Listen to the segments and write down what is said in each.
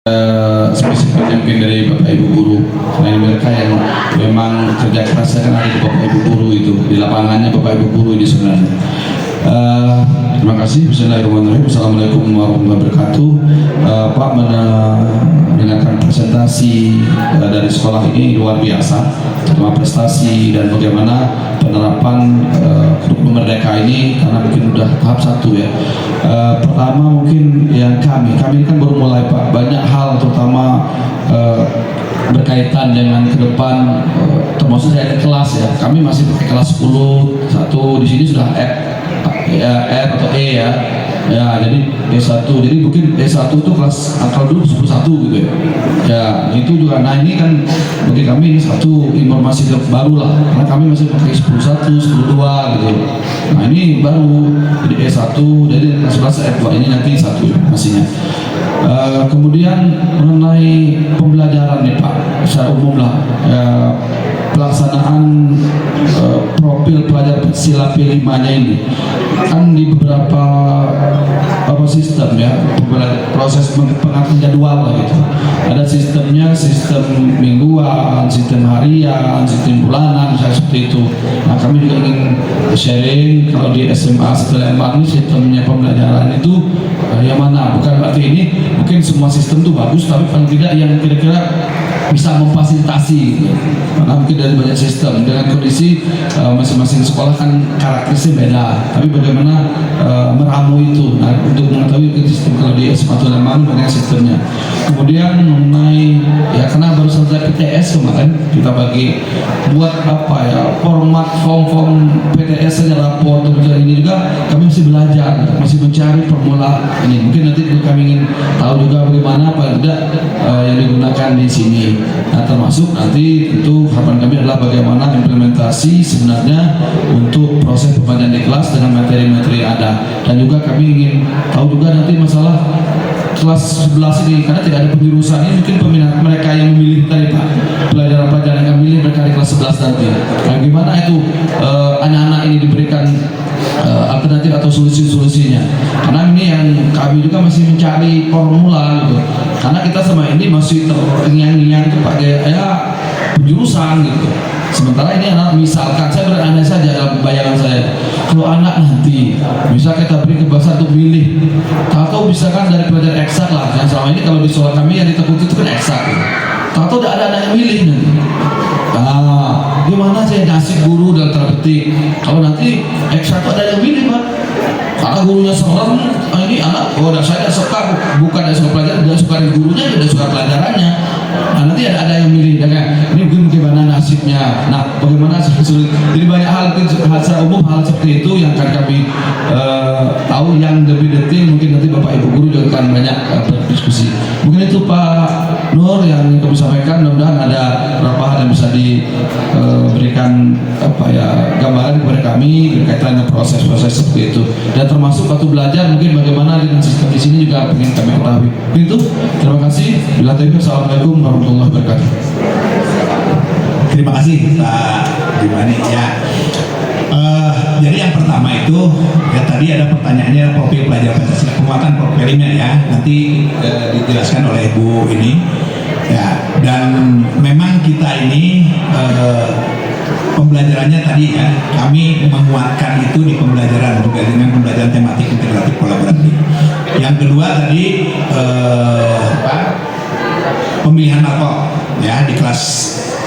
spesifiknya mungkin dari Bapak Ibu guru. Selain mereka yang memang kerja kerasnya kan ada di Bapak Ibu guru itu, di lapangannya Bapak Ibu guru ini sebenarnya. Terima kasih. Bismillahirrahmanirrahim. Assalamualaikum warahmatullahi wabarakatuh. Pak mendengarkan presentasi dari sekolah ini luar biasa, terutama prestasi dan bagaimana penerapan kurikulum merdeka ini, karena mungkin udah tahap 1 ya. Pertama mungkin yang kami ini kan baru mulai Pak, banyak hal terutama berkaitan dengan ke depan, termasuk saya ke kelas ya. Kami masih pakai kelas 10 1 di sini sudah R atau E ya. Ya, jadi E1, jadi mungkin E1 itu kelas kalau dulu 10-1 gitu ya. Ya, itu juga. Nah ini kan bagi kami ini satu informasi baru lah, karena kami masih pakai 10-1, 10-2 gitu. Nah ini baru, jadi E1, jadi kelas E2 ini nanti 1 masihnya. Kemudian mengenai pembelajaran nih Pak, secara umum lah, pelaksanaan profil pelajar sila P5-nya ini kan di beberapa sistem ya, proses pengatur jadwal lah gitu. Ada sistemnya, sistem mingguan, sistem harian, sistem bulanan, misalnya seperti itu. Nah kami juga ingin sharing kalau di SMA setelah ini sistemnya pembelajaran itu yang mana, bukan berarti ini mungkin semua sistem itu bagus, tapi paling tidak yang kira-kira bisa memfasilitasi gitu. Karena mungkin dari banyak sistem dengan kondisi masing-masing sekolah kan karakteristiknya beda, tapi bagaimana meramu itu. Nah untuk mengetahui sistem kalau di SMA Tulungagung bagaimana sistemnya. Kemudian mengenai ya, karena baru selesai PTS kemarin, kita bagi buat apa ya, format form PTS saja, rapor kemudian ini juga kami masih belajar, masih mencari formula ini. Mungkin nanti kami ingin tahu juga bagaimana paling tidak yang digunakan di sini. Nah termasuk nanti tentu harapan kami adalah bagaimana implementasi sebenarnya untuk proses pembelajaran di kelas dengan materi-materi yang ada. Dan juga kami ingin tahu juga nanti masalah kelas 11 ini, karena tidak ada penjurusan ini, mungkin peminat mereka yang memilih tadi Pak, pelajaran-pelajaran yang memilih mereka di kelas 11 nanti. Nah gimana itu anak-anak ini diberikan alternatif atau solusi-solusinya, karena ini yang kami juga masih mencari formula gitu, karena kita sama ini masih terngiang-ngiang pakai ya penjurusan gitu. Sementara ini anak, misalkan saya berandai saja dalam bayangan saya, kalau anak nanti bisa kita beri kebebasan untuk milih, tahu misalkan dari pelajaran eksak lah, yang selama ini kalau di sekolah kami yang ditemukan itu kan eksak gitu. Tahu tidak ada anak yang milih nanti. Gimana saya nasib guru dalam tanda petik kalau nanti eksak ada yang milih Pak, karena gurunya seorang ini anak, saya tidak suka, bukan tidak suka pelajaran, tidak suka gurunya, tidak suka pelajarannya. Nah nanti ada yang milih, kan? Ini mungkin bagaimana nasibnya. Nah bagaimana sulit. Jadi banyak hal secara umum, hal seperti itu yang akan kami tahu yang lebih detail. Mungkin nanti Bapak Ibu guru juga akan banyak berdiskusi. Mungkin itu Pak Nur yang kami sampaikan. Mudah-mudahan ada beberapa hal yang bisa diberikan gambaran kepada kami berkaitan dengan proses-proses seperti itu. Dan termasuk waktu belajar mungkin bagaimana dengan sistem di sini juga ingin kami ketahui. Begitu. Terima kasih. Bila taufiq, assalamualaikum warahmatullahi wabarakatuh. Terima kasih Pak Dimani ya. Jadi yang pertama itu ya, tadi ada pertanyaannya profil pelajar Pancasila, penguatan profilnya ya, nanti dijelaskan oleh Bu ini ya. Dan memang kita ini pembelajarannya tadi ya, kami menguatkan itu di pembelajaran juga dengan pembelajaran tematik integratif kolaboratif. Yang kedua tadi pemilihan rapor ya di kelas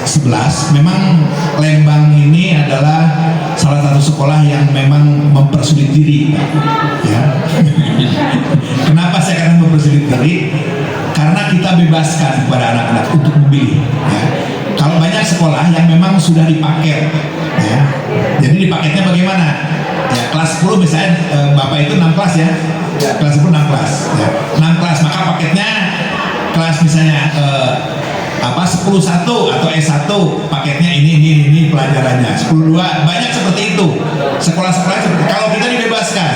11. Memang Lembang ini adalah salah satu sekolah yang memang mempersulit diri ya. Kenapa saya katakan mempersulit diri? Karena kita bebaskan kepada anak-anak untuk memilih ya. Kalau banyak sekolah yang memang sudah dipaket ya. Jadi dipaketnya bagaimana? Ya, kelas 10 misalnya Bapak itu 6 kelas ya. Kelas 10 6 kelas ya. 6 kelas, maka paketnya kelas misalnya 10-1 atau S1 paketnya ini pelajarannya, 10-2, banyak seperti itu sekolah-sekolah seperti. Kalau kita dibebaskan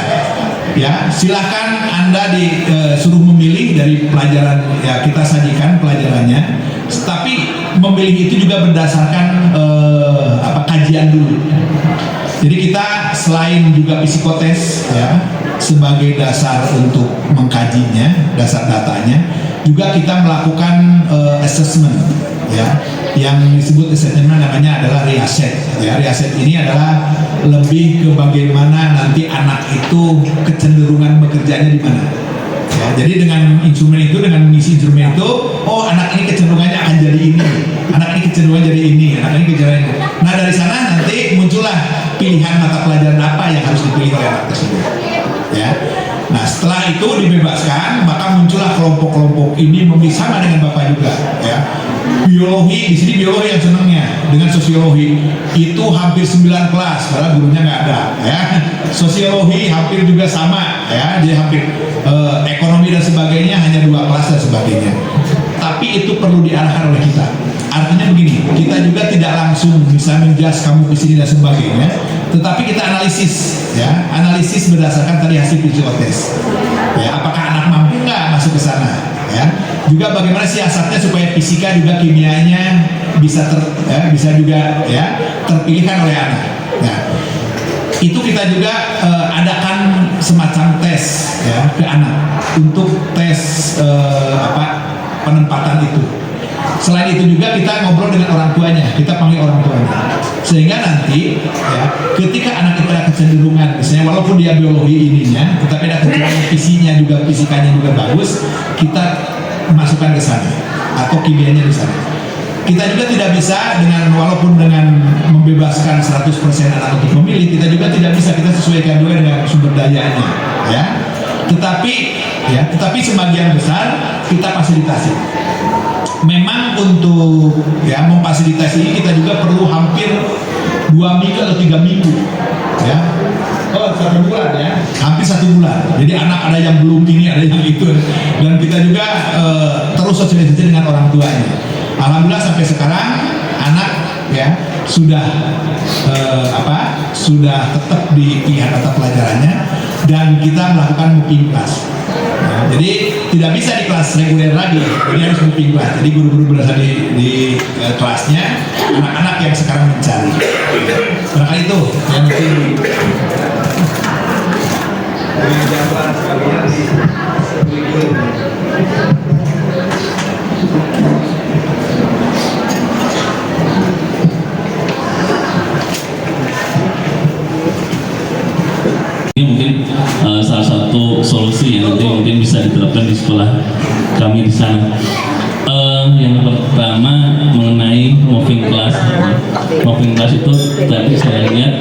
ya, silahkan Anda disuruh memilih dari pelajaran ya, kita sajikan pelajarannya, tapi memilih itu juga berdasarkan kajian dulu. Jadi kita selain juga psikotes ya sebagai dasar untuk mengkajinya, dasar datanya, juga kita melakukan assessment, ya, yang disebut assessment namanya adalah reasset. Ya, reasset ini adalah lebih ke bagaimana nanti anak itu kecenderungan bekerjanya di mana. Ya, jadi dengan instrumen itu, dengan mengisi instrumen itu, oh anak ini kecenderungannya akan jadi ini, anak ini kecenderungan jadi ini, anak ini kecenderungan ini. Nah dari sana nanti muncullah pilihan mata pelajaran apa yang harus dipilih oleh anak tersebut. Ya. Nah setelah itu dibebaskan, maka muncullah kelompok-kelompok ini sama dengan Bapak juga. Ya. Biologi, di sini biologi yang senangnya, dengan sosiologi itu hampir 9 kelas, padahal gurunya nggak ada. Ya. Sosiologi hampir juga sama, ya, jadi hampir ekonomi dan sebagainya hanya 2 kelas dan sebagainya. Tapi itu perlu diarahkan oleh kita. Artinya begini, kita juga tidak langsung bisa menjudge kamu kesini dan sebagainya, tetapi kita analisis, ya, analisis berdasarkan tadi hasil psikotes. Ya, apakah anak mampu nggak masuk ke sana? Ya, juga bagaimana siasatnya supaya fisika juga kimianya bisa bisa juga ya terpilihkan oleh anak. Ya. Itu kita juga adakan semacam tes ya ke anak untuk tes penempatan itu. Selain itu juga kita ngobrol dengan orang tuanya, kita panggil orang tuanya, sehingga nanti ya ketika anak kita ada kecenderungan, misalnya walaupun dia biologi ininya, tetapi ada kecenderungan fisikanya juga bagus, kita masukkan ke sana atau kimianya di sana. Kita juga tidak bisa walaupun dengan membebaskan 100% anak untuk memilih, kita juga tidak bisa, kita sesuaikan juga dengan sumber dayanya, ya. Tetapi sebagian besar kita fasilitasi. Memang untuk ya memfasilitasi ini kita juga perlu hampir 2 minggu atau 3 minggu, ya. Oh, 1 bulan ya, hampir 1 bulan. Jadi anak ada yang belum ini, ada yang itu, dan kita juga terus sosialisasi dengan orang tuanya. Alhamdulillah sampai sekarang anak ya sudah sudah tetap di pilihan mata pelajarannya dan kita melakukan moving class. Nah, jadi tidak bisa di kelas reguler lagi, ini harus moving class. Jadi guru-guru berada di kelasnya anak-anak yang sekarang mencari. Barangkali itu yang mungkin ini mungkin salah satu solusi yang nanti mungkin bisa diterapkan di sekolah kami di sana. Yang pertama mengenai moving class. Moving class itu tadi saya lihat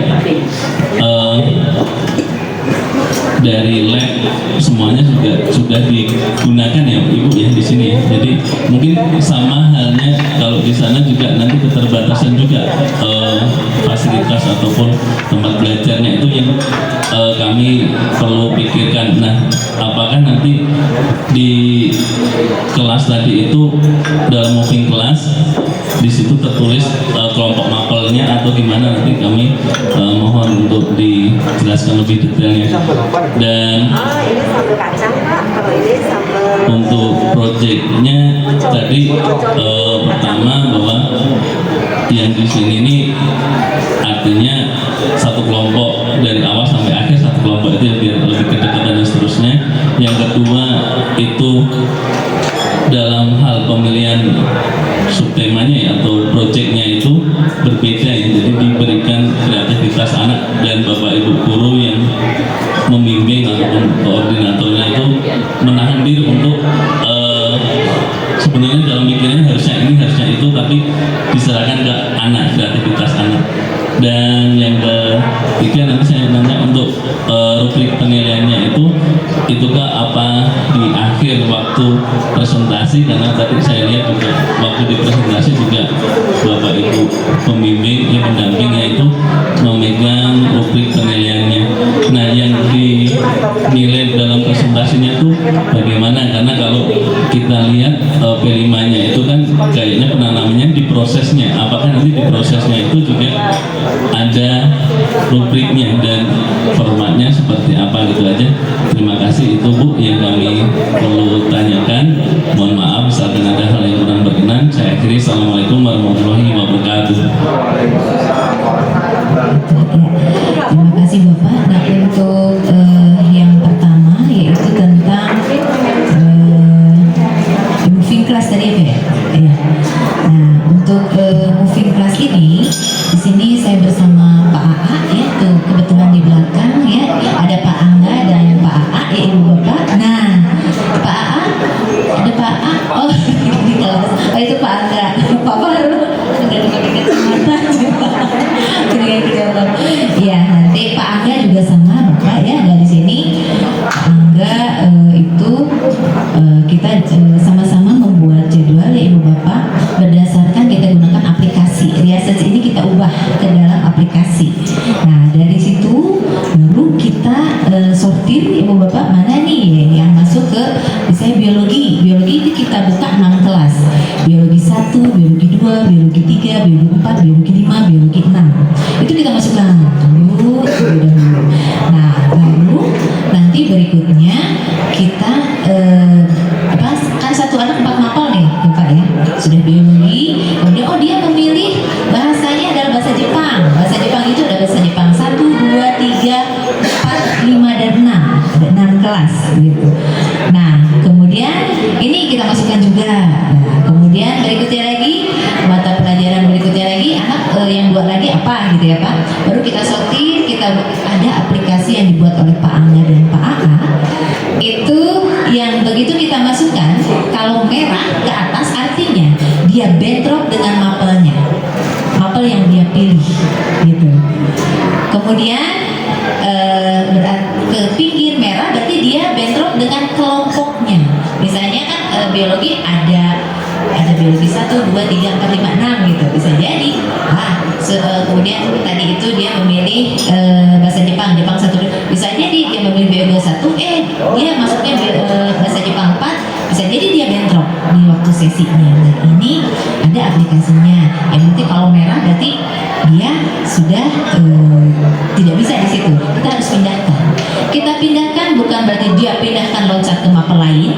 dari lab semuanya juga sudah digunakan ya Ibu ya di sini ya. Jadi mungkin sama halnya kalau di sana juga nanti keterbatasan juga fasilitas ataupun tempat belajarnya itu yang kami perlu pikirkan. Nah, apakah nanti di kelas tadi itu dalam moving class di situ tertulis kelompok mapelnya atau gimana, nanti kami mohon untuk dijelaskan lebih detailnya. Dan ini sambal kacang Pak, kalau ini sambal untuk proyeknya tadi pertama bahwa yang di sini ini artinya satu kelompok dari awal sampai akhir, satu kelompok itu biar lebih kedekatan dan seterusnya. Yang kedua itu dalam hal pemilihan subtemanya ya, atau proyeknya itu berbeda ya, jadi diberikan kreativitas anak dan bapak ibu guru yang membimbing ataupun koordinatornya itu menahan diri untuk sebenarnya dalam mikirnya harusnya ini harusnya itu, tapi diserahkan ke anak, kreativitas anak. Dan yang ketiga nanti saya nanya untuk rubrik penilaiannya itukah apa di akhir waktu presentasi, karena tadi saya lihat juga waktu di presentasi juga bapak ibu pembimbing yang pendampingnya itu memegang rubrik penilaiannya. Nah, yang dinilai dalam presentasinya itu bagaimana? Karena kalau kita lihat P5-nya itu kan kayaknya penanamannya di prosesnya. Apakah nanti di prosesnya itu juga ada rubriknya dan formatnya seperti apa, gitu aja. Terima kasih, itu Bu yang kami perlu tanyakan. Mohon maaf misalkan ada hal yang kurang berkenan. Saya akhiri. Assalamualaikum warahmatullahi wabarakatuh. Terima kasih Bapak. Nah, untuk yang pertama yaitu tentang tadi apa ya? Iya. Nah, untuk moving class ini, di sini saya bersama Pak AA ya, tuh kebetulan di belakang ya, ada Pak Angga dan Pak AA ya Ibu Bapak. Nah, Pak AA, ada Pak AA, oh di kelas, oh itu Pak Angga, Pak Baru, udah pakai kacamata, keren. Iya, nanti Pak Angga juga sama Bapak ya, dari sini. Pak Angga itu kita sama-sama membuat jadwal ya Ibu Bapak, berdasarkan kita gunakan aplikasi Riasets ini, kita ubah ke dalam aplikasi. Nah dari situ baru kita sortir Ibu Bapak, mana nih yang masuk ke misalnya biologi itu kita buka 6 kelas, biologi 1, biologi 2, biologi 3, biologi 4, biologi 5, biologi 6, itu kita masukkan dulu. Nah baru nanti berikutnya kita kan satu anak 4 mapel nih Bapak ya, sudah biologi, kemudian oh dia memilih bahasanya adalah bahasa Jepang. Bahasa Jepang itu ada bahasa Jepang 1, 2, 3, 4, 5 dan 6, ada 6 kelas gitu. Nah kemudian ini kita masukkan juga. Nah, kemudian berikutnya lagi mata pelajaran berikutnya lagi anak yang buat lagi apa gitu ya Pak, baru kita sortir, kita ada aplikasi yang dibuat oleh Pak Angga dan Pak AA. Itu yang begitu kita masukkan, kalau merah ke atas artinya dia bentrok dengan mapel yang dia pilih gitu. Kemudian ke pinggir merah berarti dia bentrok dengan kelompoknya. Misalnya kan biologi ada biologi 1, 2, 3, 4, 5, 6 gitu, bisa jadi. Kemudian tadi itu dia memilih bahasa Jepang 1, 2, bisa jadi dia memilih biologi 1, dia masuknya bahasa Jepang 4, bisa jadi dia bentrok di waktu sesinya. Nah ini ada aplikasinya. Yang nanti kalau merah berarti dia sudah tidak bisa di situ. Kita harus pindahkan. Kita pindahkan bukan berarti dia pindahkan loncat ke mapel lain,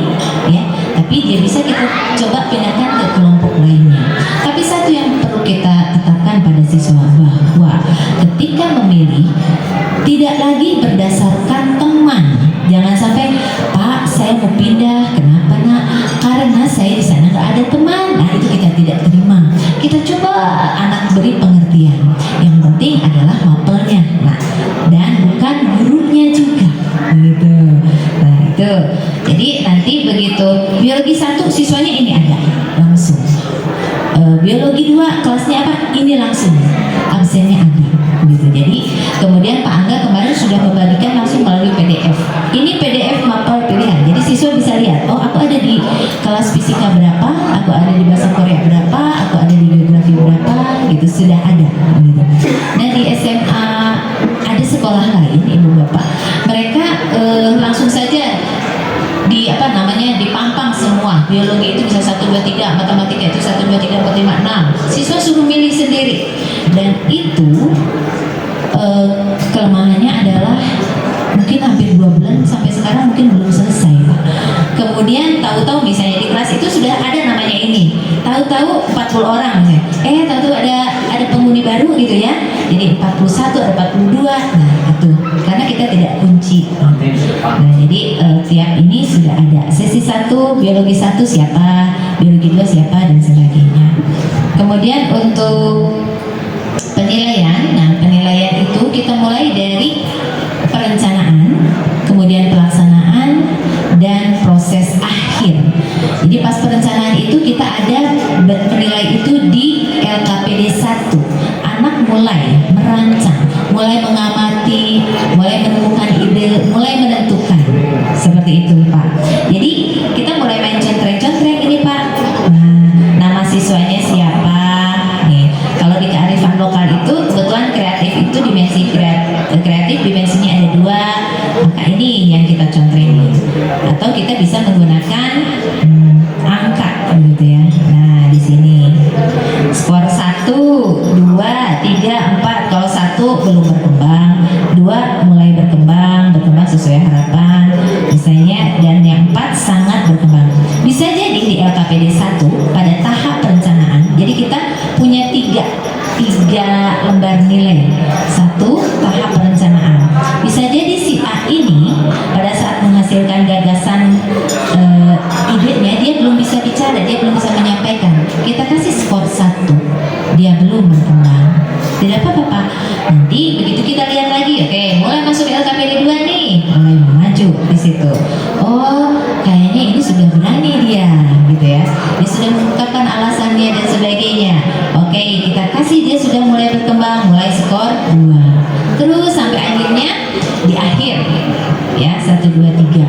ya. Tapi dia bisa kita coba pindahkan ke kelompok lainnya. Tapi satu yang perlu kita tetapkan pada siswa bahwa ketika memilih tidak lagi berdasarkan teman. Jangan sampai Pak saya mau pindah, kenapa nak? Karena saya di sana nggak ada teman. Nah itu kita tidak terima. Kita coba anak beri pengertian. Yang penting adalah mapelnya, nah dan bukan gurunya juga, gitu. Nah itu. Jadi nanti begitu biologi 1 siswanya ini ada langsung. Biologi 2 kelasnya apa? Ini langsung. Absennya ada. Gitu. Jadi kemudian Pak Angga kemarin sudah membagikan langsung melalui PDF. Ini PDF mapel pilihan. Jadi siswa bisa lihat, oh aku ada di kelas fisika berapa, aku ada di bahasa Korea berapa, aku ada di geografi berapa, gitu sudah ada. Gitu. Nah di SMA ada sekolah lain Ibu Bapak, mereka langsung saja dipampang semua. Biologi itu bisa 1, 2, 3, matematika itu 1, 2, 3, 4, 5, 6. Siswa suruh milih sendiri. Dan itu kelemahannya adalah mungkin hampir 2 bulan sampai sekarang mungkin belum selesai Pak. Kemudian tahu-tahu misalnya di kelas itu sudah ada namanya ini, tahu-tahu 40 orang misalnya, tahu-tahu ada penghuni baru gitu ya, jadi 41 ada 42. Nah itu karena kita tidak kunci. Nah jadi tiap ini sudah ada sesi 1 biologi 1 siapa, biologi 2 siapa dan sebagainya. Kemudian untuk penilaian, nah penilaian itu kita mulai dari perencanaan, kemudian pelaksanaan dan proses akhir. Jadi pas perencanaan itu kita ada menilai itu di LKPD 1. Anak mulai merancang, mulai mengamati, mulai menemukan ide, mulai menentukan. Seperti itu Pak. Jadi kita mulai main contreng-contreng ini Pak. Nah, nama siswanya siapa? Nih, kalau di kearifan lokal itu kebetulan kreatif itu dimensi kreatif dimensinya ada 2, maka ini yang kita contrengin. Atau kita bisa menggunakan angka gitu ya. Nah di sini skor 1, 2, 3, 4. Kalau 1 belum berkembang, menyampaikan, kita kasih skor 1, dia belum berkembang, tidak apa-apa Pak. Nanti begitu kita lihat lagi, oke, mulai masuk di LKPD 2 nih, mulai maju di situ. Oh, kayaknya ini sudah berani dia, gitu ya. Dia sudah mengungkapkan alasannya dan sebagainya. Oke, kita kasih dia sudah mulai berkembang, mulai skor 2. Terus sampai akhirnya di akhir, ya 1, 2, 3.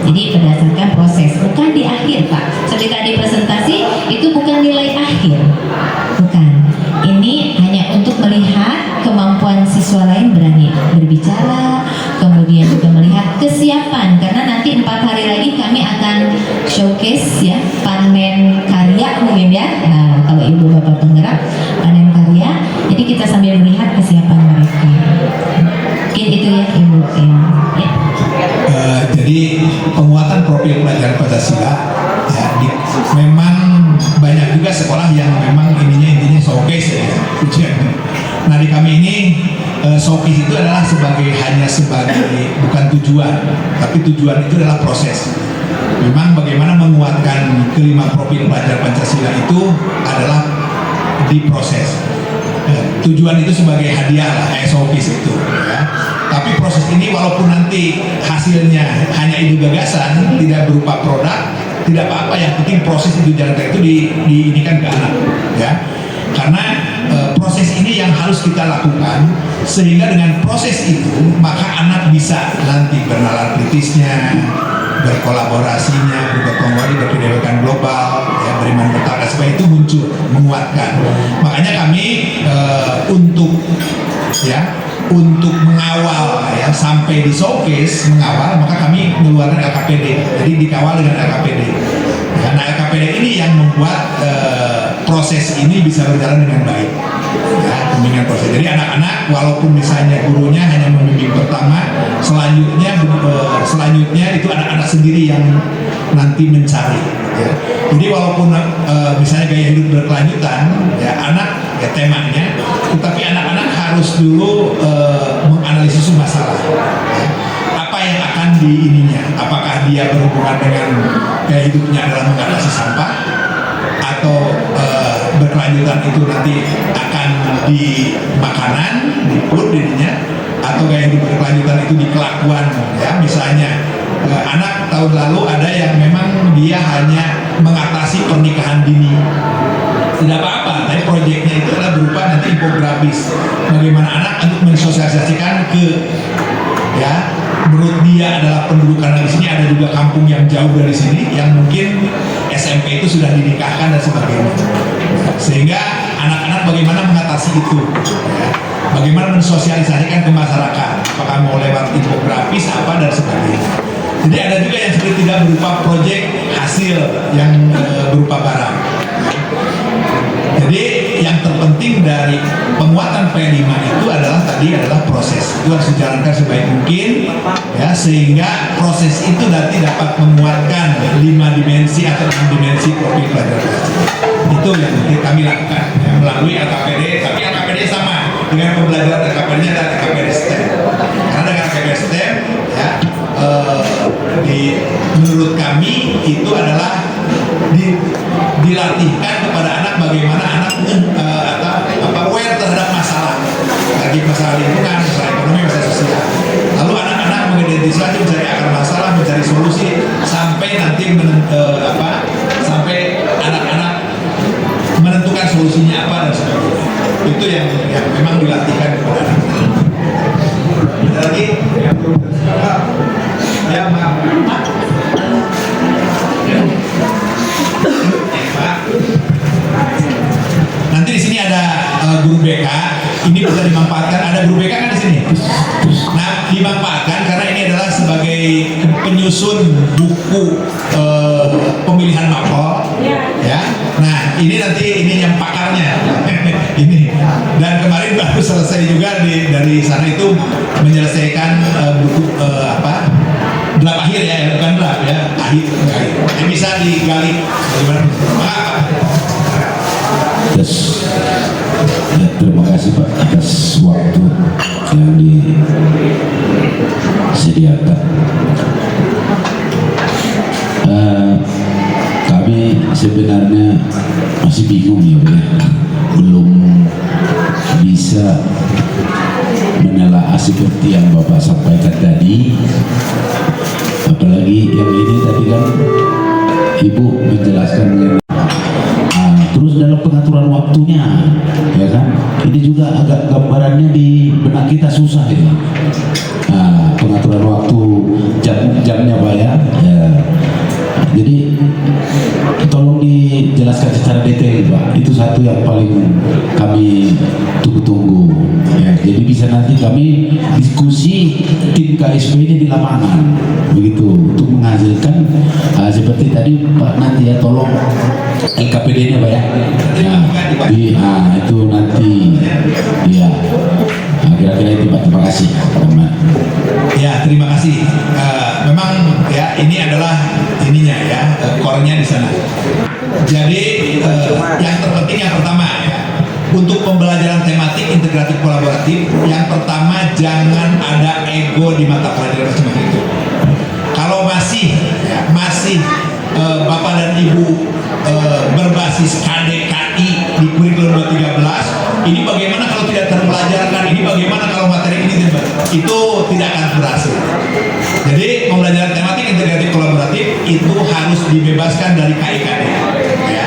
Jadi berdasarkan proses, bukan di akhir Pak. Seperti tadi presentasi, itu bukan nilai akhir, bukan. Ini hanya untuk melihat kemampuan siswa lain berani berbicara, kemudian juga melihat kesiapan. Karena nanti 4 hari lagi kami akan showcase ya, panen karya mungkin ya. Nah, kalau ibu bapak penggerak panen karya, jadi kita sambil melihat kesiapan mereka. Mungkin itu ya ibu ya. Jadi penguatan profil pelajar Pancasila ya, memang banyak juga sekolah yang memang intinya showcase ya, tujuannya. Nah di kami ini showcase itu adalah hanya sebagai bukan tujuan, tapi tujuan itu adalah proses. Memang bagaimana menguatkan kelima profil pelajar Pancasila itu adalah di proses. Tujuan itu sebagai hadiah lah, showcase itu ya. Tapi proses ini walaupun nanti hasilnya hanya ide gagasan, tidak berupa produk, tidak apa-apa, yang penting proses itu jalankan itu diinikan ke anak ya. Karena proses ini yang harus kita lakukan, sehingga dengan proses itu maka anak bisa nanti bernalar kritisnya, berkolaborasinya, bergotong royong, berpendidikan global, ya, beriman bertakwa, supaya itu muncul, menguatkan. Makanya kami untuk mengawal ya sampai di showcase mengawal, maka kami mengeluarkan LKPD. Jadi dikawal dengan LKPD. Karena LKPD ini yang membuat proses ini bisa berjalan dengan baik. Ya, pembimbingan proses. Jadi anak-anak walaupun misalnya gurunya hanya membimbing pertama, selanjutnya itu anak-anak sendiri yang nanti mencari. Ya. Jadi walaupun misalnya gaya hidup berkelanjutan, ya anak ya temanya, tetapi anak-anak harus dulu menganalisis masalah. Ya. Apa yang akan diininya? Apakah dia berhubungan dengan gaya hidupnya adalah mengatasi sampah, atau berkelanjutan itu nanti akan di makanan, di food dirinya, atau gaya hidup berkelanjutan itu di kelakuan. Ya, misalnya anak tahun lalu ada yang memang dia hanya mengatasi pernikahan dini, tidak apa-apa, tapi proyeknya itu adalah berupa nanti infografis, bagaimana anak untuk mensosialisasikan ke ya, menurut dia adalah penduduk, karena di sini ada juga kampung yang jauh dari sini yang mungkin SMP itu sudah dinikahkan dan sebagainya, sehingga anak-anak bagaimana mengatasi itu ya. Bagaimana mensosialisasikan ke masyarakat, apakah mau lewat infografis apa dan sebagainya. Jadi ada juga yang seperti tidak berupa proyek hasil yang berupa barang. Jadi yang terpenting dari penguatan P5 itu adalah proses. Itu harus dijalankan sebaik mungkin ya, sehingga proses itu nanti dapat menguatkan 5 dimensi atau 6 dimensi profil pelajar. Itu yang kami lakukan ya, melalui LKPD, tapi LKPD sama dengan pembelajaran LKPD-nya adalah LKPD STEM. Karena dengan LKPD STEM ya, menurut kami itu adalah dilatihkan kepada anak bagaimana anak aware terhadap masalah, lagi masalah lingkungan, masalah ekonomi, masalah sosial. Lalu anak-anak mengidentifikasi, mencari akar masalah, mencari solusi, sampai nanti sampai anak-anak menentukan solusinya apa dan sebagainya. Itu yang memang dilatihkan kepada anak. Ada lagi? Ya, maaf. Nanti di sini ada guru BK, ini bisa dimanfaatkan. Ada guru BK kan di sini. Nah, dimanfaatkan karena ini adalah sebagai penyusun buku pemilihan mapel, ya. Nah, ini nanti yang pakarnya. Ini. Dan kemarin baru selesai juga dari sana itu menyelesaikan buku draft akhir ya, bukan draft ya, akhir. Ini bisa digali bagaimana? Yes. Ya, terima kasih Pak atas waktu yang disediakan. kami sebenarnya masih bingung ya, Pak, ya. Belum bisa menelaah seperti yang Bapak sampaikan tadi. Apalagi yang ini tadi kan Ibu menjelaskan mengenai terus dalam pengaturan waktunya, ya kan? Ini juga agak gambarannya di benak kita susah ini. Pengaturan waktu jamnya Pak ya. Jadi tolong dijelaskan secara detail Pak. Itu satu yang paling kami tunggu-tunggu. Ya, jadi bisa nanti kami diskusi tim KSP ini di lapangan, begitu untuk menghasilkan seperti tadi Pak nanti ya, tolong LKPD-nya Pak ya. Itu nanti ya. Kira-kira itu Pak. Terima kasih teman. Ya, terima kasih. Memang ya ini adalah ininya ya, core-nya di sana. Jadi yang terpenting yang pertama ya, untuk pembelajaran tematik integratif kolaboratif, yang pertama jangan ada ego di mata pelajaran semacam itu. Kalau masih Bapak dan Ibu berbasis KDKI di kurikulum 213, ini bagaimana kalau tidak terpelajarkan, ini bagaimana kalau materi ini itu tidak akan berhasil. Jadi pembelajaran tematik integratif kolaboratif itu harus dibebaskan dari KIKD ya,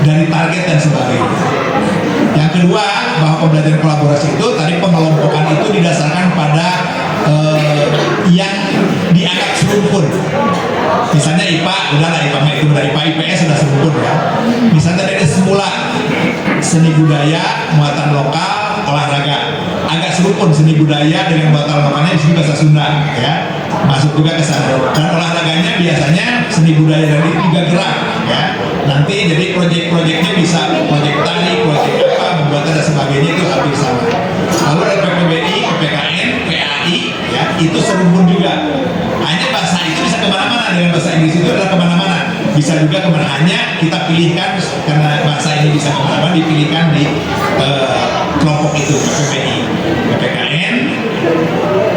dari target dan sebagainya. Yang kedua, bahwa pembelajaran kolaborasi itu tadi pengelompokan itu didasarkan pada yang dianggap serumpun. Misalnya IPA, udahlah IPA itu udah IPA, IPS sudah serumpun ya. Misalnya dari semula seni budaya, muatan lokal, olahraga, agak serumpun seni budaya dengan muatan lokalnya di sini bahasa Sunda ya, masuk juga ke sana. Dan olahraganya biasanya seni budaya dan itu juga gerak ya. Nanti jadi proyek-proyeknya bisa proyek tari, proyek apa, membuat dan sebagainya itu hampir sama. Lalu ada PPBI, PPKN, PAI ya, itu serumpun juga. Hanya bahasa itu bisa kemana-mana, dengan bahasa Inggris itu adalah kemana-mana, bisa juga kemana, hanya kita pilihkan karena bahasa ini bisa kemana-mana, dipilihkan di kelompok itu, PPBI, PPKN,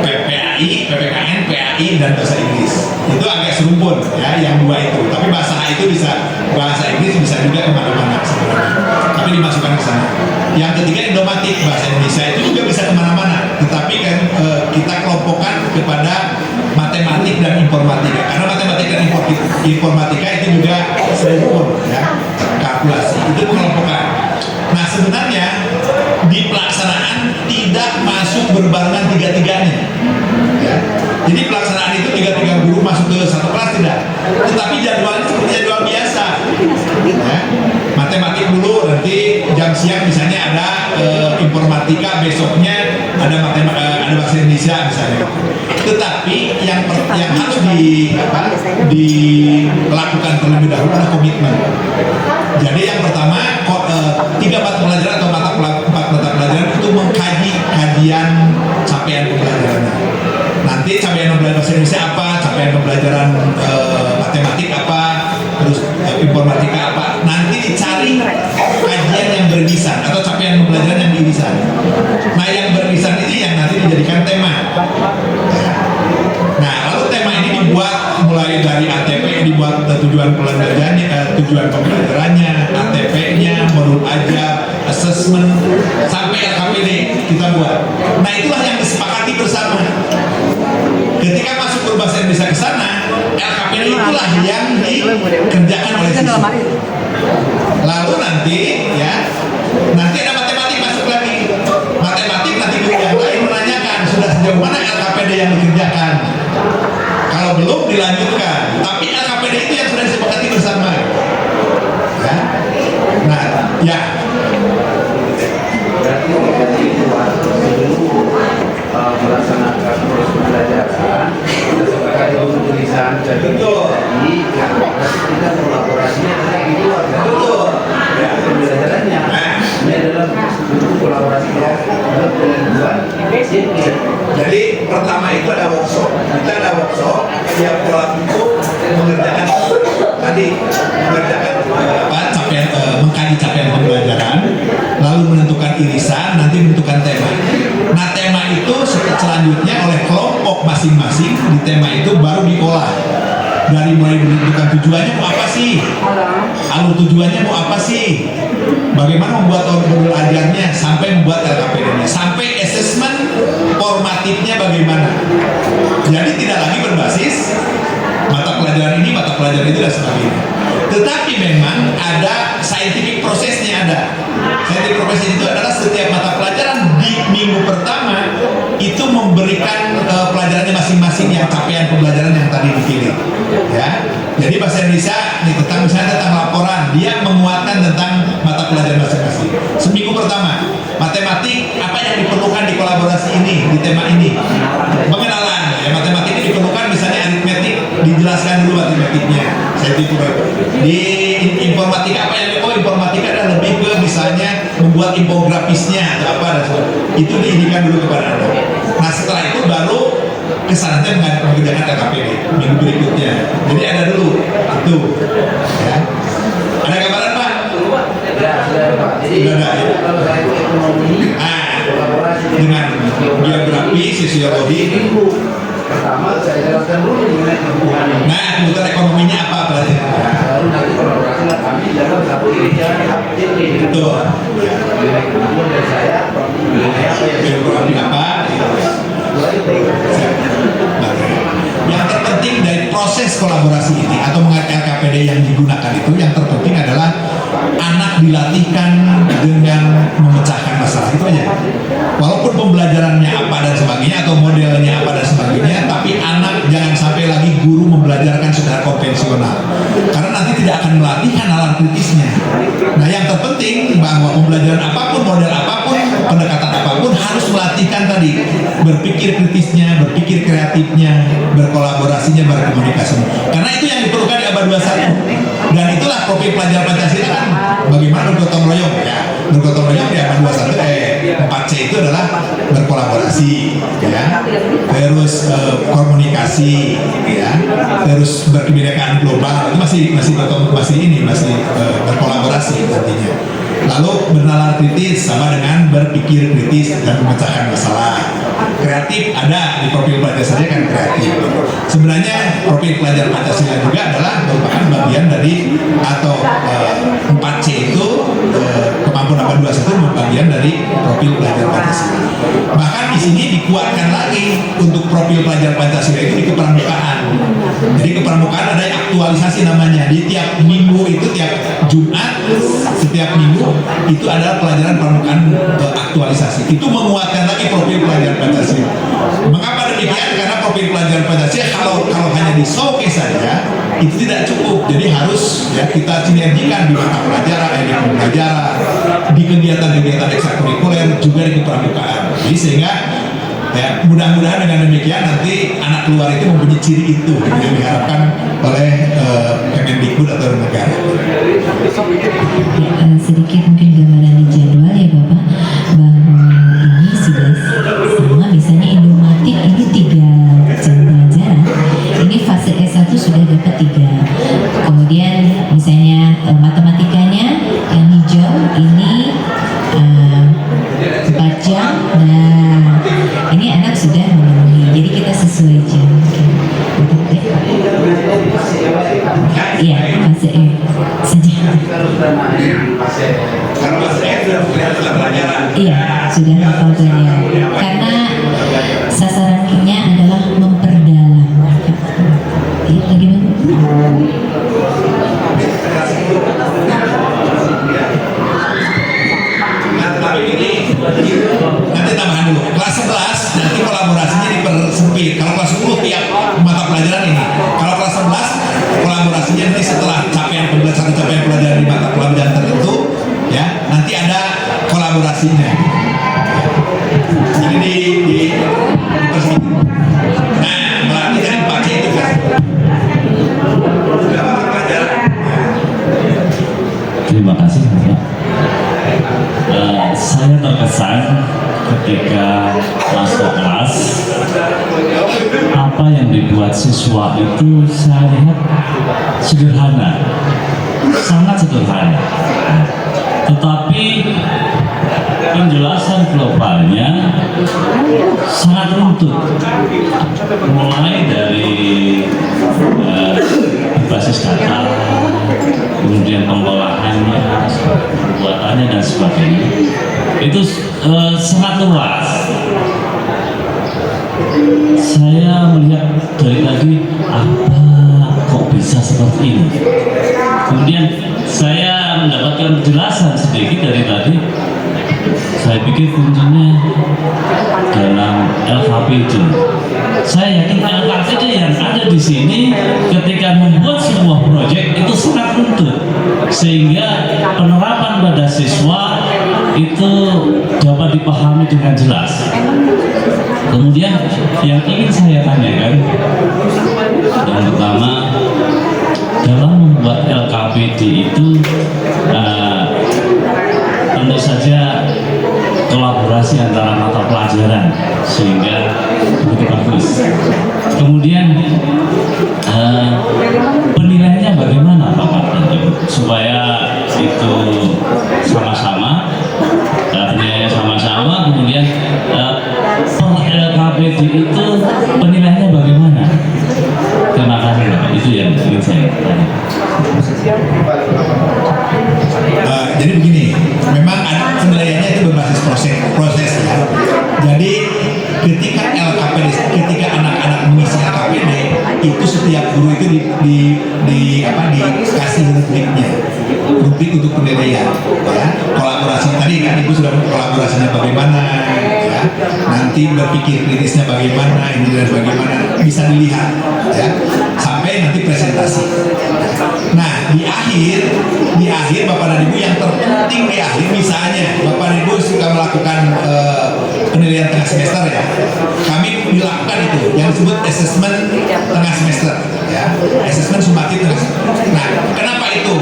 PPAI, PPKN, PAI dan bahasa Inggris. Itu agak serumpun ya, yang dua itu. Tapi bahasa itu bisa, bahasa Inggris bisa juga kemana-mana sebenarnya, tapi dimasukkan ke sana. Yang ketiga idiomatik, bahasa Indonesia itu juga bisa kemana-mana, tetapi kan kita kelompokkan kepada matematik dan informatika, karena matematik dan informatika itu juga serumpun ya, kalkulasi itu pengelompokan. Nah sebenarnya di pelaksanaan tidak masuk berbarengan tiga-tiganya ya. Jadi pelaksanaan itu tiga guru masuk ke satu kelas tidak, tetapi jadwalnya seperti jadwal biasa ya. Matematik dulu, nanti jam siang misalnya ada informatika, besoknya ada bahasa Indonesia misalnya. Tetapi yang harus dilakukan terlebih dahulu adalah komitmen. Jadi yang pertama 3 mata pelajaran atau 4 mata pelajaran itu mengkaji kajian capaian pembelajarannya. Nanti capaian pembelajaran bahasa Indonesia apa, capaian pembelajaran matematik apa, terus informatika apa. Nanti dicari kajian yang beririsan atau capaian pembelajaran yang beririsan. Nah yang beririsan ini yang nanti dijadikan tema. Nah lalu tema ini dibuat mulai dari ATP, dibuat tujuan pembelajarannya, tujuan pembelajarannya, ATP-nya, modul ajar, assessment, sampai LKPD kita buat. Nah itulah yang disepakati bersama. Ketika masuk berbahasa Indonesia ke sana, LKPD itulah yang dikerjakan oleh siswa. Lalu nanti ya, nanti ada matematik masuk lagi. Matematik nanti guru yang lain menanyakan sudah sejauh mana LKPD yang dikerjakan. Kalau belum dilanjutkan, tapi LKPD itu yang sudah disepakati bersama. Ya. Nah, ya. Berarti melaksanakan proses pembelajaran berdasarkan ilmu tulisan dan jadi kita kolaborasinya adalah di luar ya pembelajarannya ini adalah bentuk kolaborasi jadi pertama itu ada workshop, kita ada workshop yang pelaku mengerjakan tadi mengkaji capaian pembelajaran, lalu menentukan irisan, nanti menentukan tema. Nah tema itu selanjutnya oleh kelompok masing-masing di tema itu baru diolah dari mulai menentukan tujuannya mau apa sih, alur tujuannya mau apa sih, bagaimana membuat orang belajarnya, sampai membuat LKPD-nya, sampai asesmen formatifnya bagaimana. Jadi tidak lagi berbasis mata pelajaran ini, mata pelajaran itu dan sebagainya. Tetapi memang ada scientific prosesnya ada. Scientific proses itu adalah setiap mata pelajaran di minggu pertama itu memberikan pelajarannya masing-masing yang capaian pembelajaran yang tadi dipilih. Ya. Jadi bahasa Indonesia ini tentang misalnya tentang laporan, dia menguatkan tentang mata pelajaran masing-masing. Seminggu pertama, matematik apa yang diperlukan di kolaborasi ini, di tema ini. Pengenalan, ya matematik ini diperlukan misalnya aritmetik, dijelaskan dulu matematiknya. Di informatika apa yang informatika adalah lebih ke misalnya membuat infografisnya atau apa dan sebagainya. Itu diindikan dulu kepada Anda. Nah setelah itu baru kesannya mengerjakan LKPD minggu berikutnya. Jadi ada dulu itu. Ya. Ada gambaran Pak? Jadi Sudah ada, ya? kalau saya itu ekonomi, Dengan geografi, sosiologi. pertama saya jelaskan dulu mengenai kebutuhan ini. Nah kebutuhan ekonominya apa berarti? Baru nanti kolaborasi lah kami dalam satu inisiatif kecil ini. Betul. Mengenai kebutuhan dari saya, mengenai apa yang Ekonomi apa? Yang terpenting dari proses kolaborasi ini atau LKPD yang digunakan itu, yang terpenting adalah anak dilatihkan dengan memecahkan masalah, itu aja. Walaupun pembelajarannya apa dan sebagainya atau modelnya apa dan sebagainya, tapi anak jangan sampai lagi guru membelajarkan secara konvensional, karena nanti tidak akan melatih nalar kritisnya. Nah yang terpenting bahwa pembelajaran apapun, model apapun, pendekatan apapun harus melatihkan tadi berpikir kritisnya, berpikir kreatifnya, berkolaborasinya, berkomunikasinya. Karena itu yang diperlukan di abad 21. Dan itulah profil pelajar Pancasila kan bagaimana bergotong royong ya. Bergotong royong di abad 21 4C itu adalah berkolaborasi ya. Terus komunikasi ya. Terus berkebinekaan global itu masih berkolaborasi artinya. Lalu bernalar kritis sama dengan berpikir kritis dan memecahkan masalah. Kreatif ada di profil Pancasila kan kreatif. Sebenarnya profil pelajar Pancasila juga adalah merupakan bagian dari atau 4C itu kemampuan abad 21 itu bagian dari profil pelajar Pancasila. Bahkan di sini dikuatkan lagi untuk profil pelajar Pancasila itu di kepramukaan. Jadi kepramukaan ada yang aktualisasi namanya. Di tiap minggu itu tiap Jumat setiap minggu itu adalah pelajaran pramukaan aktualisasi. Itu menguatkan lagi profil pelajar Pancasila. Mengapa demikian? Karena profil pelajar Pancasila kalau hanya di showcase saja itu tidak cukup. Jadi harus ya kita sinergikan di mata pelajaran, di pembelajaran, di kegiatan-kegiatan ekstrakurikuler juga di kepramukaan. Jadi sehingga ya mudah-mudahan dengan demikian nanti anak luar itu mempunyai ciri itu yang diharapkan oleh Kemendikbud atau negara. Ya, sedikit mungkin gambaran di jadwal ya Bapak, bahwa ini sudah sama, misalnya Indomatik ini 3 jam pelajaran, ini fase S1 sudah dapat 3. Kemudian misalnya matematikanya yang hijau ini 4 jam. Nah ini anak sudah memenuhi, jadi kita sesuai jam. Iya, fase E saja. Karena saya sudah kelihatan pelajaran. Iya, sudah hafal pelajaran. Karena sasarannya adalah memperdalam. Iya, bagaimana? Nah, tapi ini nanti tambahan dulu. Kelas 11 nanti kolaborasinya dipersempit. Kalau kelas 10 tiap mata pelajaran ini. Kalau kelas 11 kolaborasinya nanti setelah capaian pelajaran di mata pelajaran tertentu, ya nanti ada kolaborasinya. Jadi dipersempit. Nah, melatih dari 4C itu kan. Sudah mata pelajaran. Terima kasih Bapak. Saya terkesan ketika masuk kelas, apa yang dibuat siswa itu saya lihat sederhana, sangat sederhana. Tetapi penjelasan globalnya sangat sangat runtut, mulai dari basis data, kemudian pengolahannya, pembuatannya dan sebagainya. Itu sangat luas. Saya melihat dari tadi, apa kok bisa seperti ini? Kemudian saya mendapatkan penjelasan sedikit dari tadi. Saya pikir kuncinya dalam LKPD. Saya yakin LKPD yang ada di sini ketika membuat sebuah proyek itu sangat runtut, sehingga penerapan pada siswa itu dapat dipahami dengan jelas. Kemudian yang ingin saya tanyakan, yang pertama, dalam membuat LKPD itu tentu saja kolaborasi antara mata pelajaran sehingga begitu bagus. Kemudian penilaiannya bagaimana Bapak supaya itu sama-sama, penilaiannya sama-sama. Kemudian LKPD itu penilaiannya bagaimana? Terima kasih Bapak. Itu yang ingin saya tanya. Jadi begini, memang ada penilaiannya itu berbasis proses ya. Jadi ketika LKPD, ketika anak-anak mengisi LKPD, itu setiap guru itu dikasih rubrik untuk penilaian, ya. Kolaborasi tadi kan Ibu sudah kolaborasinya bagaimana, ya. Nanti berpikir kritisnya bagaimana, ini dan bagaimana bisa dilihat, ya. Sampai nanti presentasi. Nah di akhir Bapak dan Ibu yang terpenting di akhir, misalnya Bapak dan Ibu suka melakukan penilaian tengah semester ya, kami dilakukan itu yang disebut asesmen tengah semester ya, asesmen sumatif tengah semester. Nah kenapa itu?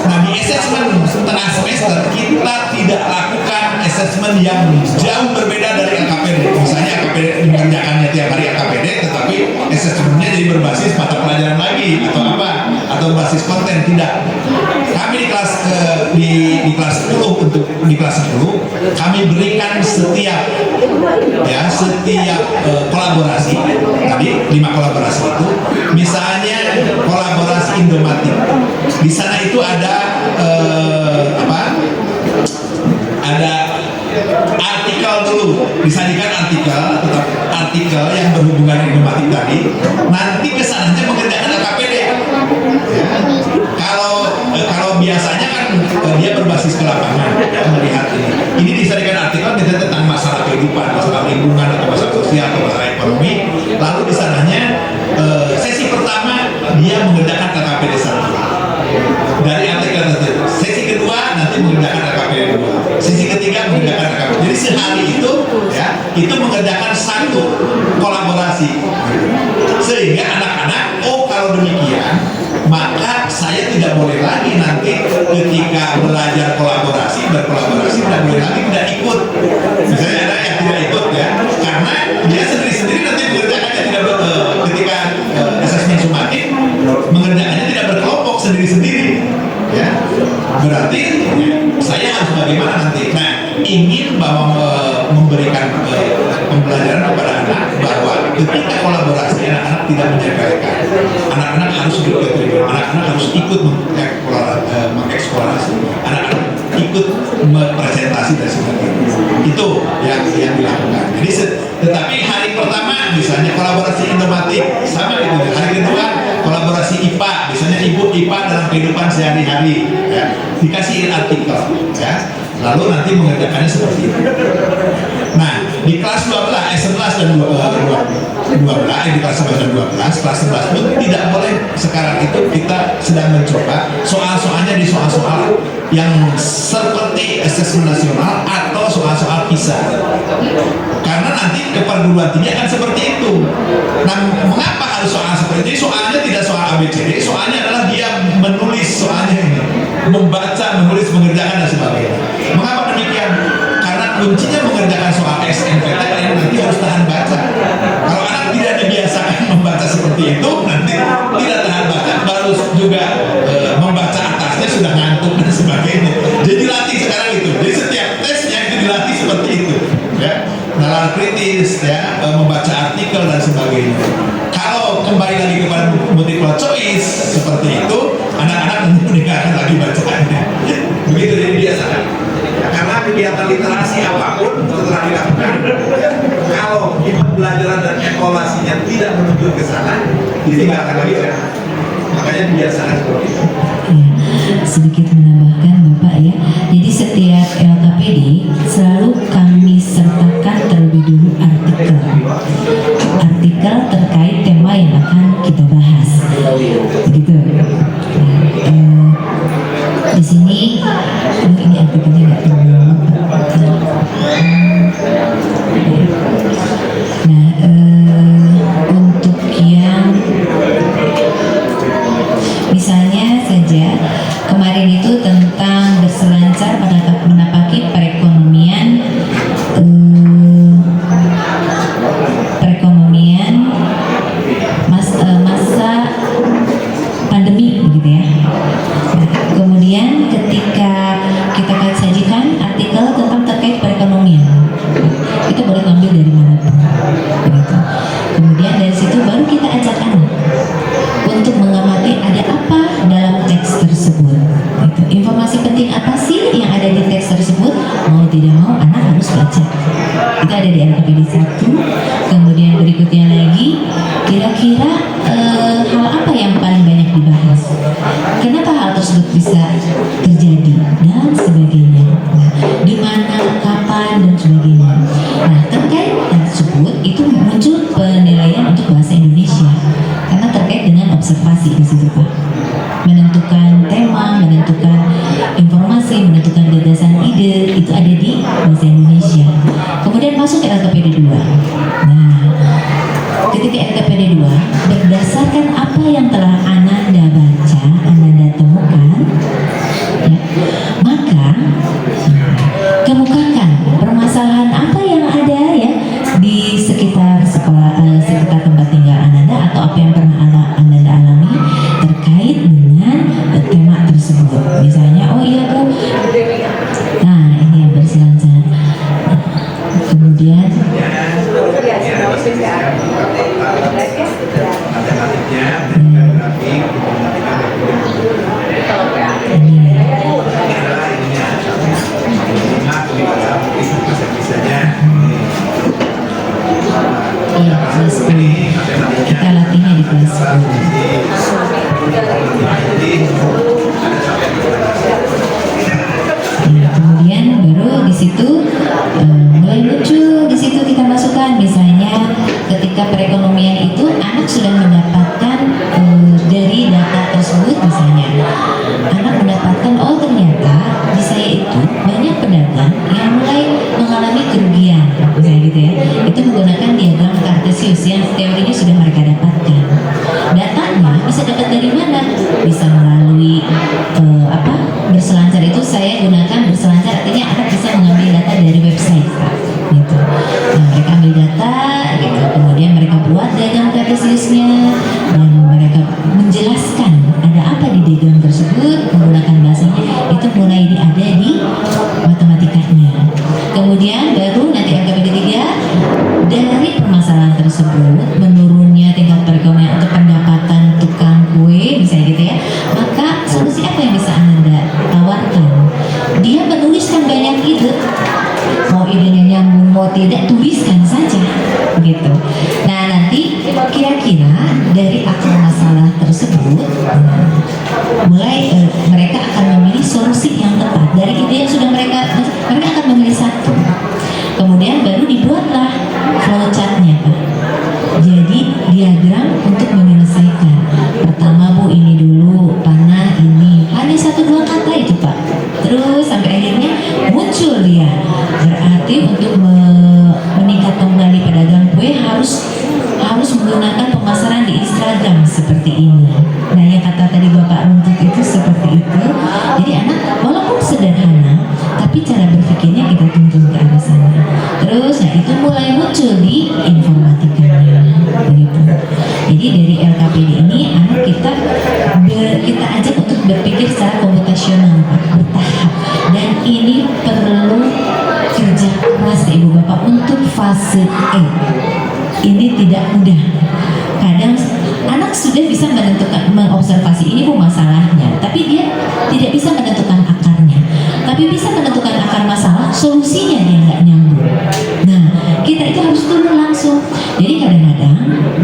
Nah di asesmen tengah semester kita tidak lakukan asesmen yang jauh berbeda dari LKPD. Misalnya LKPD mengerjakannya tiap hari LKPD, tetapi asesmennya jadi berbasis mata pelajaran lagi atau apa, atau berbasis konten. Tidak. Kami di kelas di kelas 10 untuk di kelas 10 kami berikan setiap kolaborasi tadi 5 kolaborasi itu, misalnya kolaborasi Indomatic. Di sana itu ada ada artikel dulu, disajikan artikel yang berhubungan dengan Indomatic tadi. Nanti kesananya mengerjakan LKPD. Ya. Kalau biasanya kan dia berbasis ke lapangan, ya, melihat ini disajikan artikel tentang masalah kehidupan, masalah lingkungan atau masalah sosial atau masalah ekonomi. Lalu di sananya sesi pertama dia mengerjakan LKPD 1 dari artikel tersebut. Sesi kedua nanti mengerjakan LKPD 2. Sesi ketiga mengerjakan LKPD. Jadi sehari itu ya itu mengerjakan satu kolaborasi. Sehingga anak-anak, oh kalau demikian maka saya tidak boleh lagi nanti ketika belajar berkolaborasi tidak boleh lagi tidak ikut. Misalnya ada yang tidak ikut ya, karena dia sendiri-sendiri nanti mengerjakannya tidak ketika asesmen sumatif mengerjakannya tidak berkelompok sendiri-sendiri ya. Berarti saya harus bagaimana nanti? Nah, ingin memberikan pembelajaran kepada anak bahwa ketika kolaborasi anak-anak tidak menyepelekan. Anak-anak harus berketerima, anak-anak harus ikut mengeksplorasi, anak-anak ikut presentasi dan sebagainya. Itu yang dilakukan. Jadi tetapi hari pertama misalnya kolaborasi Indomatic sama itu. Hari kedua kolaborasi IPA, misalnya ibu IPA dalam kehidupan sehari-hari ya, dikasih artikel ya. Lalu nanti mengerjakannya seperti itu. Nah, di kelas 11 dan 12, di kelas 11 dan 12, kelas 11 itu tidak boleh sekarang itu kita sedang mencoba soal-soalnya di soal-soal yang seperti asesmen nasional atau soal-soal PISA. Karena nanti ke perguruan tinggi akan seperti itu. Nah, mengapa harus soal seperti ini? Soalnya tidak soal ABCD, soalnya adalah dia menulis soalnya ini, membaca, menulis, mengerjakan dan sebagainya. Mengapa demikian? Karena kuncinya mengerjakan soal SNPTN nanti harus tahan baca. Kalau anak tidak dibiasakan membaca seperti itu, nanti tidak tahan baca, baru juga membaca atasnya sudah ngantuk dan sebagainya. Jadi dilatih sekarang itu. Jadi setiap tesnya itu dilatih seperti itu. Ya, nalar kritis, ya, evaluasi apapun setelah dilakukan, kalau pembelajaran dan evaluasinya tidak menuju ke sana, ditinggalkan lagi kan. Makanya biasakan seperti itu. Ya, sedikit menambahkan Bapak ya. Jadi setiap LKPD selalu kami sertakan terlebih dulu artikel terkait tema yang akan kita bahas. Begitu. Di sini ini artikelnya nggak terlalu. Nah, untuk yang misalnya saja kemarin itu tentang berselancar menapaki perekonomian masa pandemi gitu ya. Nah, kemudian ketika kita sajikan artikel tentang terkait perekonomian, kita boleh ngambil dari mana pun begitu. Kemudian dari situ baru kita ajak anak untuk mengamati ada apa dalam teks tersebut gitu. Informasi penting apa sih yang ada di teks tersebut, mau tidak mau anak harus baca. Kita ada di LKPD 1. Kemudian berikutnya lagi, kira-kira hal apa yang paling banyak dibahas, kenapa hal tersebut bisa terjadi dan sebagainya, nah, di mana, kapan dan sebagainya. Nah, terkait tersebut itu muncul penilaian untuk bahasa Indonesia karena terkait dengan observasi di situ Pak, menentukan tema, menentukan informasi, menentukan gagasan ide, itu ada di bahasa Indonesia. Kemudian masuk ke LKPD 2. Nah, ketika LKPD 2 berdasarkan apa yang telah Ananda baca, Ananda temukan ya, maka kemukakan permasalahan apa yang ada ya di sekitar sekolah, sekitar tempat tinggal Ananda, atau apa yang pernah Ananda alami terkait dengan tema tersebut. Misalnya, oh iya Bu, nah ini yang berselancar. Kemudian Matematiknya, grafik, iya, kelas 10. Kita latihnya di kelas 10. Nah, kemudian baru di situ mulai muncul, di situ kita masukkan misalnya ketika perekonomian itu anak sudah mendapatkan dari data tersebut, misalnya anak mendapatkan oh ternyata di saya itu banyak pedagang yang mulai mengalami kerugian, misalnya gitu ya. Itu menggunakan diagram Kartesius yang teorinya sudah mereka dapatkan. Datanya bisa dapat dari mana? Bisa melalui berselancar. Itu saya gunakan berselancar, artinya anak bisa mengambil data dari website Pak, gitu. Nah, mereka ambil data gitu, kemudian mereka buat diagram Kartesiusnya dan mereka menjelaskan ada apa di diagram tersebut menggunakan bahasanya. Itu mulai ada di matematikanya. Kemudian baru nanti LKPD 3 dari permasalahan tersebut, menurunnya tingkat perekonomian atau pendapatan tukang kue misalnya gitu ya, maka solusi apa yang bisa Anda tawarkan? Dia menuliskan banyak ide, mau idenya nyambung mau tidak, tuliskan saja gitu. Nah, nanti kira-kira dari akar masalah tersebut mulai mereka akan memilih solusi yang tepat dari ide yang sudah mereka akan memilih satu. Kemudian baru dibuatlah flowchartnya Pak. Jadi diagram untuk menyelesaikan. Pertama Bu ini dulu, panah ini, hanya 1-2 kata itu Pak. Terus sampai akhirnya muncul dia. Berarti untuk meningkatkan kembali pedagang kue harus menggunakan pemasaran di Instagram seperti ini. Nah, yang kata tadi Bapak Runtut itu seperti itu. Jadi anak walaupun sederhana, tapi cara berpikirnya kita tuntun ke arah sana. Terus, nah itu mulai muncul di informatikanya, begitu. Jadi dari LKPD ini anak kita ajak untuk berpikir secara komputasional, bertahap. Dan ini perlu kerja keras Ibu Bapak untuk fase E. Ini tidak mudah. Kadang anak sudah bisa menentukan, mengobservasi ini Bu masalahnya, tapi dia tidak bisa menentukan akarnya. Tapi bisa menentukan akar masalah solusinya dia nggak nyambung. Nah, kita itu harus turun langsung. Jadi kadang-kadang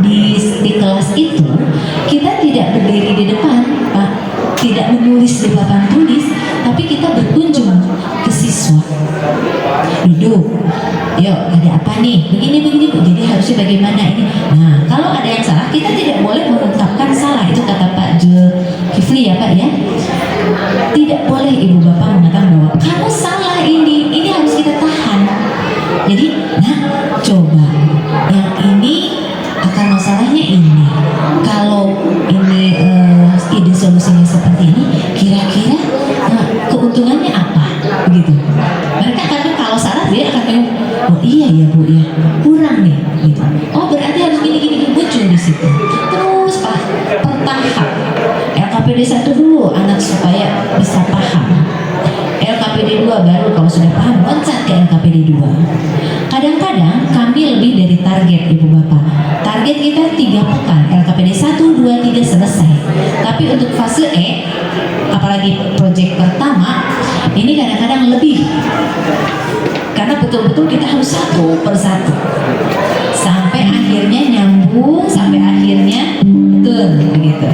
di kelas itu kita tidak berdiri di depan, Pak, tidak menulis di papan tulis, tapi kita berkunjung ke siswa. Duduk, yuk ada apa nih? Begini Bu. Jadi harusnya bagaimana ini? Nah, kalau ada yang salah kita tidak boleh mengungkapkan salah. Itu kata Pak Zulkifli ya Pak ya. Tidak boleh ibu bapak mengatakan bahwa kamu salah ini harus kita tahan. Jadi, nah coba yang ini akar masalahnya ini. Kalau ini ide solusinya seperti ini, kira-kira keuntungannya apa? Begitu. Mereka kadang kalau salah dia akan bilang, oh iya ya Bu ya, kurang nih. Gitu. Oh berarti harus gini muncul di situ. Terus Pak, bertahap. LKPD 1 dulu anak supaya bisa paham. LKPD 2 baru kalau sudah paham loncat ke LKPD 2. Kadang-kadang kami lebih dari target Ibu Bapak. Target kita 3 pekan, LKPD 1, 2, 3 selesai. Tapi untuk fase E, apalagi proyek pertama, ini kadang-kadang lebih. Karena betul-betul kita harus satu persatu. Sampai akhirnya nyambung, sampai akhirnya betul begitu.